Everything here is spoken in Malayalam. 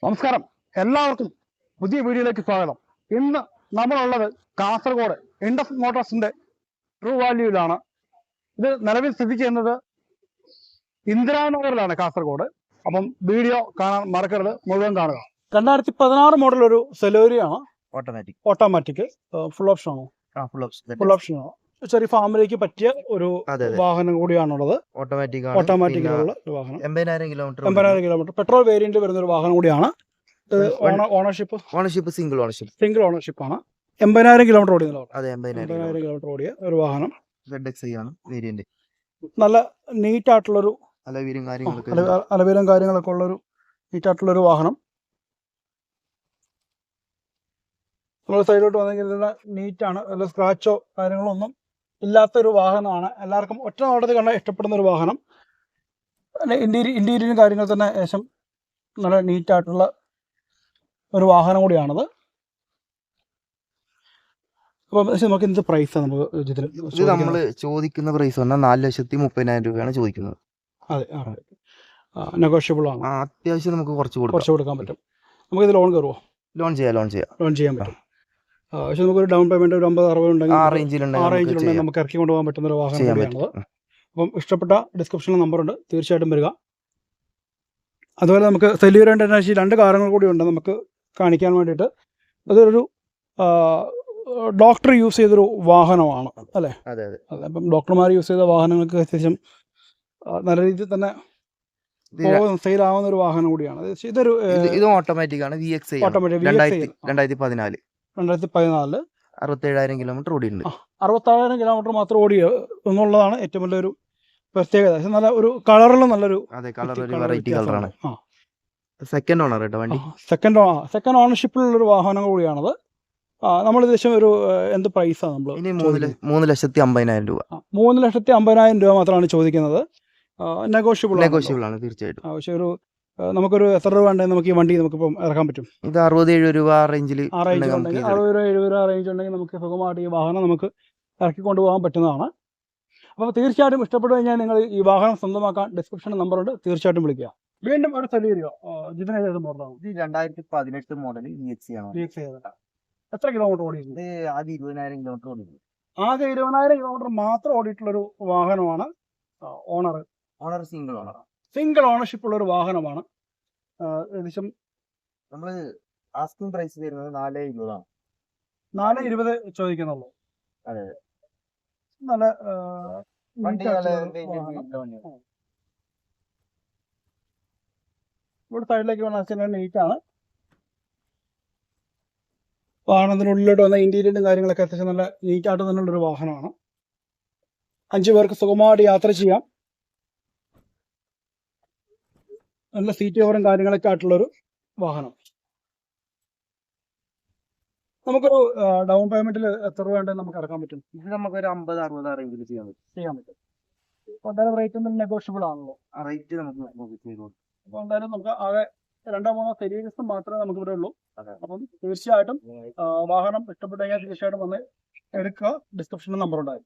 നമസ്കാരം, എല്ലാവർക്കും പുതിയ വീഡിയോയിലേക്ക് സ്വാഗതം. ഇന്ന് നമ്മളുള്ളത് കാസർഗോഡ് ഇൻഡസ് മോട്ടോഴ്സിന്റെ ട്രൂ വാല്യൂയിലാണ്. ഇത് നിലവിൽ സ്ഥിതി ചെയ്യുന്നത് ഇന്ദിരാനഗറിലാണ്, കാസർഗോഡ്. അപ്പം വീഡിയോ കാണാൻ മറക്കരുത്, മുഴുവൻ കാണുക. 2016 മോഡൽ ഒരു സെലോരിയാണ്, ഓട്ടോമാറ്റിക് ഫുൾ ഓപ്ഷൻ ആണോ? ഫുൾ ഓപ്ഷൻ ആണ്. ചെറിയ ഫാമിലിക്ക് പറ്റിയ ഒരു വാഹനം കൂടിയാണുള്ളത്. ഓട്ടോമാറ്റിക്കിലുള്ള ഒരു വാഹനം, 80,000 കിലോമീറ്റർ പെട്രോൾ വേരിയന്റ് വരുന്ന ഒരു വാഹനം കൂടിയാണ്. ഓണർഷിപ്പ് സിംഗിൾ ഓണർഷിപ്പ് ആണ്. 80,000 കിലോമീറ്റർ ഓടിയ 80,000 കിലോമീറ്റർ ഓടിയ ഒരു വാഹനം. നല്ല നീറ്റ് ആയിട്ടുള്ളൊരു അലവീലും കാര്യങ്ങളൊക്കെ ഉള്ളൊരു നീറ്റ് ആയിട്ടുള്ളൊരു വാഹനം. നമ്മൾ സൈഡിലോട്ട് വന്നെങ്കിൽ നീറ്റാണ്, വല്ല സ്ക്രാച്ചോ കാര്യങ്ങളോ ഒന്നും ഇല്ലാത്തൊരു വാഹനമാണ്. എല്ലാവർക്കും ഒറ്റ നോട്ടത്തിൽ കണ്ടാൽ ഇഷ്ടപ്പെടുന്ന ഒരു വാഹനം. ഇന്റീരിയറും കാര്യങ്ങൾ തന്നെ ഏകദേശം നല്ല നീറ്റായിട്ടുള്ള ഒരു വാഹനം കൂടിയാണത്. അപ്പം നമുക്ക് എന്ത് പ്രൈസാണ് നമുക്ക് നമ്മൾ ചോദിക്കുന്ന പ്രൈസ് പറഞ്ഞാൽ 4,30,000 രൂപയാണ് ചോദിക്കുന്നത്. അതെ, നെഗോഷ്യബിൾ ആണ്. അത്യാവശ്യം നമുക്ക് കുറച്ച് കൊടുക്കാൻ പറ്റും. നമുക്ക് ഇത് ലോൺ കയറുമോ? ലോൺ ചെയ്യാൻ പറ്റും. പക്ഷെ നമുക്കൊരു ഡൗൺ പേയ്മെന്റ് ഒരു 50-60 ഉണ്ടെങ്കിൽ ആ റേഞ്ചിലുണ്ടെങ്കിൽ നമുക്ക് ഇറക്കി കൊണ്ടുപോകാൻ പറ്റുന്ന ഒരു വാഹനം കൂടിയാണത്. അപ്പം ഇഷ്ടപ്പെട്ട ഡിസ്ക്രിപ്ഷനിൽ നമ്പറുണ്ട്, തീർച്ചയായിട്ടും വരിക. അതുപോലെ നമുക്ക് സെല്യൂർ ഇന്റർനാഷണൽ 2 കാറുകൾ കൂടി ഉണ്ട് നമുക്ക് കാണിക്കാൻ വേണ്ടിയിട്ട്. അതൊരു ഡോക്ടർ യൂസ് ചെയ്തൊരു വാഹനമാണ് അല്ലേ? അതെ. അപ്പം ഡോക്ടർമാർ യൂസ് ചെയ്ത വാഹനങ്ങൾക്ക് അത്യാവശ്യം നല്ല രീതിയിൽ തന്നെ സെയിൽ ആവുന്ന ഒരു വാഹനം കൂടിയാണ്. ഇത് ഓട്ടോമാറ്റിക് ആണ്, ഓട്ടോമാറ്റിക് 2014 67,000 കിലോമീറ്റർ ഓടിയിട്ടുണ്ട്. 67,000 കിലോമീറ്റർ മാത്രം ഓടിയോ എന്നുള്ളതാണ് ഏറ്റവും വലിയൊരു പ്രത്യേകത. നല്ല ഒരു കളറിലും നല്ലൊരു വെറൈറ്റി കളറാണ്. സെക്കൻഡ് ഓണർ കേട്ടോ വണ്ടി. സെക്കൻഡ് ഓണർഷിപ്പിലുള്ള ഒരു വാഹനം കൂടിയാണത്. നമ്മൾ ഏകദേശം ഒരു എന്ത് പ്രൈസാണ് നമ്മൾ? 3,50,000 രൂപ. 3,50,000 രൂപ മാത്രമാണ് ചോദിക്കുന്നത്. നെഗോഷ്യബിൾ ആണ് തീർച്ചയായിട്ടും. പക്ഷെ ഒരു നമുക്കൊരു എത്ര രൂപ ഉണ്ടെങ്കിൽ നമുക്ക് ഈ വണ്ടി നമുക്കിപ്പം ഇറക്കാൻ പറ്റും? ഇത് 60-70 രൂപ റേഞ്ചിൽ 60-70 രൂപ റേഞ്ച് ഉണ്ടെങ്കിൽ നമുക്ക് സുഖമായിട്ട് ഈ വാഹനം നമുക്ക് ഇറക്കി കൊണ്ടുപോകാൻ പറ്റുന്നതാണ്. അപ്പോൾ തീർച്ചയായിട്ടും ഇഷ്ടപ്പെട്ടു കഴിഞ്ഞാൽ നിങ്ങൾ ഈ വാഹനം സ്വന്തമാക്കാൻ ഡിസ്ക്രിപ്ഷനിൽ നമ്പറുണ്ട്, തീർച്ചയായിട്ടും വിളിക്കുക. വീണ്ടും ഒരു സെലീരിയോ, ഇതിനേത് മോഡലാണ്? 2018 മോഡൽ VXC ആണ്. എത്ര കിലോമീറ്റർ ഓടിയിട്ടുണ്ട്? ആദ്യം 20,000 കിലോമീറ്റർ ഓടിയിട്ടുണ്ട്. ആകെ 20,000 കിലോമീറ്റർ മാത്രം ഓടിയിട്ടുള്ളൊരു വാഹനമാണ്. ഓണർ സിംഗിൾ ഓണർഷിപ്പ് ഉള്ള ഒരു വാഹനമാണ്. ഏകദേശം നമ്മൾ ആസ്കിംഗ് പ്രൈസ് വരുന്നത് 4,20 ആണ്. 4,20 ചോദിക്കുന്നുള്ളൂ. അതെ. നല്ല ഇവിടെ സൈഡിലേക്ക് വന്നാൽ നീറ്റാണ്. വാഹനത്തിനുള്ളിലോട്ട് വന്ന ഇന്റീരിയറും കാര്യങ്ങളൊക്കെ അത്യാവശ്യം നല്ല നീറ്റായിട്ട് തന്നെയുള്ളൊരു വാഹനമാണ്. 5 പേർക്ക് സുഖമായിട്ട് യാത്ര ചെയ്യാം. നല്ല സീറ്റ് കവറും കാര്യങ്ങളൊക്കെ ആയിട്ടുള്ളൊരു വാഹനം. നമുക്കൊരു ഡൗൺ പേയ്മെന്റിൽ എത്ര രൂപ ഉണ്ടെങ്കിൽ നമുക്ക് ഇറക്കാൻ പറ്റും? ഇത് നമുക്കൊരു 50-60 റേഞ്ചിൽ ചെയ്യാൻ പറ്റും. അപ്പോൾ എന്തായാലും റേറ്റ് ഒന്നും നെഗോഷ്യബിൾ ആണല്ലോ? റേറ്റ് നമുക്ക് ചെയ്തു. അപ്പോൾ എന്തായാലും നമുക്ക് ആകെ 2-3 സെരീസ് മാത്രമേ നമുക്ക് ഇവിടെ ഉള്ളൂ. അപ്പം തീർച്ചയായിട്ടും വാഹനം ഇഷ്ടപ്പെട്ടു കഴിഞ്ഞാൽ തീർച്ചയായിട്ടും വന്ന് എടുക്കുക. ഡിസ്ക്രിപ്ഷനിൽ നമ്പർ ഉണ്ടായി.